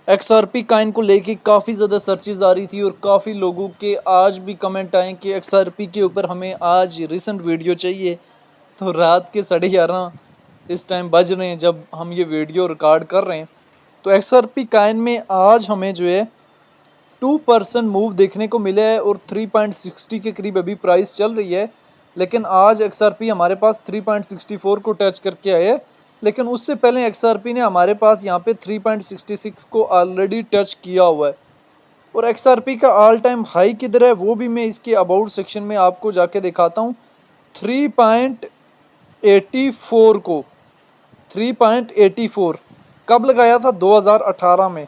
XRP Kine को लेके काफ़ी ज़्यादा सर्चेज आ रही थी और काफ़ी लोगों के आज भी कमेंट आए कि XRP के ऊपर हमें आज रिसेंट वीडियो चाहिए। तो रात के 11:30 इस टाइम बज रहे हैं जब हम ये वीडियो रिकॉर्ड कर रहे हैं। तो XRP काइन में आज हमें जो है 2% मूव देखने को मिला है और 3.60 के करीब अभी प्राइस चल रही है। लेकिन आज XRP हमारे पास 3.64 को टच करके आए है, लेकिन उससे पहले XRP ने हमारे पास यहाँ पे 3.66 को ऑलरेडी टच किया हुआ है। और XRP का ऑल टाइम हाई किधर है वो भी मैं इसके अबाउट सेक्शन में आपको जाके दिखाता हूँ। 3.84 को 3.84 कब लगाया था? 2018 में।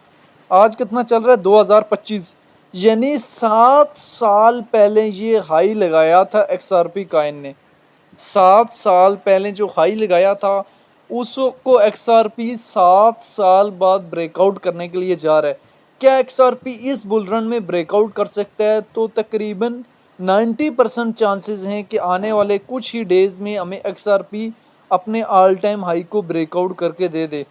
आज कितना चल रहा है? 2025, यानी 7 साल पहले ये हाई लगाया था XRP काइन ने। 7 साल पहले जो हाई लगाया था उसको XRP 7 साल बाद ब्रेकआउट करने के लिए जा रहा है। क्या XRP इस बुल रन में ब्रेकआउट कर सकता है? तो तकरीबन 90% चांसेस हैं कि आने वाले कुछ ही डेज़ में हमें XRP अपने ऑल टाइम हाई को ब्रेकआउट करके दे दे।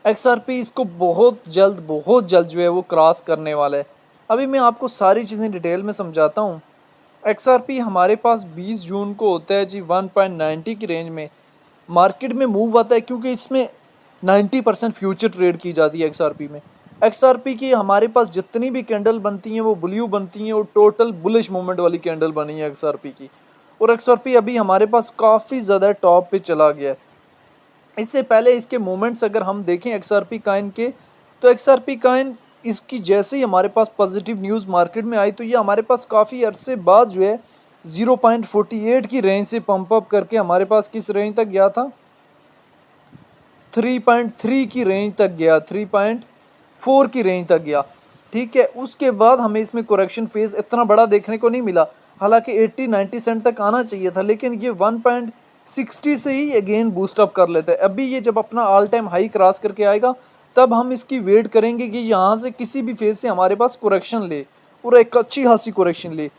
XRP इसको बहुत जल्द जो है वो क्रॉस करने वाला है। अभी मैं आपको सारी चीज़ें डिटेल में समझाता हूँ। XRP हमारे पास 20 जून को होता है जी 1.90 की रेंज में मार्केट में मूव आता है, क्योंकि इसमें 90% फ्यूचर ट्रेड की जाती है XRP में। XRP की हमारे पास जितनी भी कैंडल बनती हैं वो ब्लू बनती हैं और टोटल बुलिश मूवमेंट वाली कैंडल बनी है XRP की। और XRP अभी हमारे पास काफ़ी ज़्यादा टॉप पे चला गया है। इससे पहले इसके मूवमेंट्स अगर हम देखें XRP काइन के, तो XRP काइन इसकी जैसे ही हमारे पास पॉजिटिव न्यूज़ मार्केट में आई तो ये हमारे पास काफ़ी अरसे बाद जो है 0.48 की रेंज से पंप अप करके हमारे पास किस रेंज तक गया था? 3.3 की रेंज तक गया, 3.4 की रेंज तक गया। ठीक है, उसके बाद हमें इसमें करेक्शन फेज इतना बड़ा देखने को नहीं मिला। हालांकि 80-90 सेंट तक आना चाहिए था, लेकिन ये 1.60 से ही अगेन बूस्ट अप कर लेता है। अभी ये जब अपना ऑल टाइम हाई क्रॉस करके आएगा तब हम इसकी वेट करेंगे कि यहाँ से किसी भी फेज से हमारे पास करेक्शन ले और एक अच्छी खासी करेक्शन ले।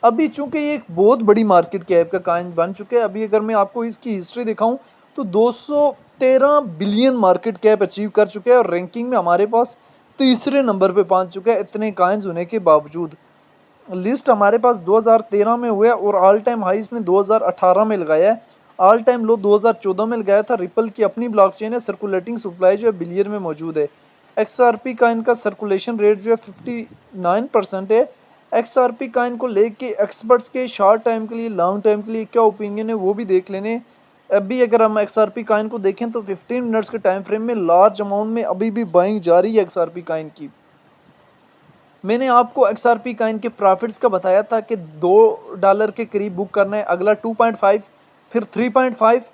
अभी चूंकि ये एक बहुत बड़ी मार्केट कैप का काइन बन चुका है, अभी अगर मैं आपको इसकी हिस्ट्री दिखाऊं तो 213 बिलियन मार्केट कैप अचीव कर चुका है और रैंकिंग में हमारे पास तीसरे नंबर पे पहुंच चुका है इतने काइंस होने के बावजूद। लिस्ट हमारे पास 2013 में हुआ है और ऑल टाइम हाई इसने 2018 में लगाया है। ऑल टाइम लो 2014 में लगाया था। रिपल की अपनी ब्लॉकचेन है, सर्कुलेटिंग सप्लाई जो है बिलियन में मौजूद है। XRP का इनका सर्कुलेशन रेट जो है 59% है। XRP का इनको लेके एक्सपर्ट्स के शॉर्ट टाइम के लिए लॉन्ग टाइम के लिए क्या ओपिनियन है वो भी देख लेने। अभी अगर हम XRP काइन को देखें तो 15 मिनट्स के टाइम फ्रेम में लार्ज अमाउंट में अभी भी बाइंग जारी है XRP काइन की। मैंने आपको XRP काइन के प्रॉफिट्स का बताया था कि $2 के करीब बुक करना है, अगला 2.5, फिर 3.5,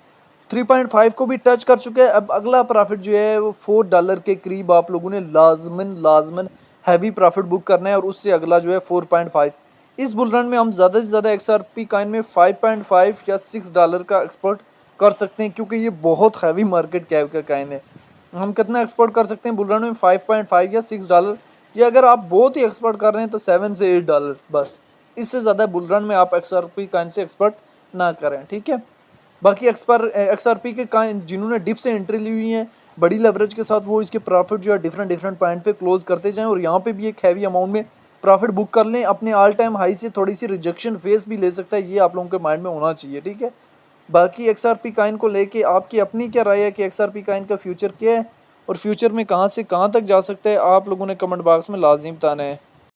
3.5 को भी टच कर चुका है। अब अगला प्रॉफिट जो है वो $4 के करीब आप लोगों ने लाजमन हैवी प्रॉफिट बुक करना है और उससे अगला जो है 4.5। इस बुल रन में हम ज़्यादा से ज़्यादा XRP काइन में 5.5 या $6 का एक्सपोर्ट कर सकते हैं, क्योंकि ये बहुत हैवी मार्केट कैप का काइन है। हम कितना एक्सपोर्ट कर सकते हैं बुल रन में? 5.5 या $6, या अगर आप बहुत ही एक्सपर्ट कर रहे हैं तो $7 से $8 बस। इससे ज़्यादा बुल रन में आप XRP काइन से एक्सपर्ट ना करें, ठीक है। बाकी XRP के काइन जिन्होंने डिप से एंट्री ली हुई है बड़ी लेवरेज के साथ, वो इसके प्रॉफिट जो है डिफरेंट पॉइंट पे क्लोज करते जाएं और यहाँ पे भी एक हैवी अमाउंट में प्रॉफिट बुक कर लें। अपने ऑल टाइम हाई से थोड़ी सी रिजेक्शन फेस भी ले सकता है, ये आप लोगों के माइंड में होना चाहिए, ठीक है। बाकी XRP काइन को लेके आपकी अपनी क्या राय है कि XRP काइन का फ्यूचर क्या है और फ्यूचर में कहाँ से कहाँ तक जा सकता है, आप लोगों ने कमेंट बॉक्स में लाजिम बताना है।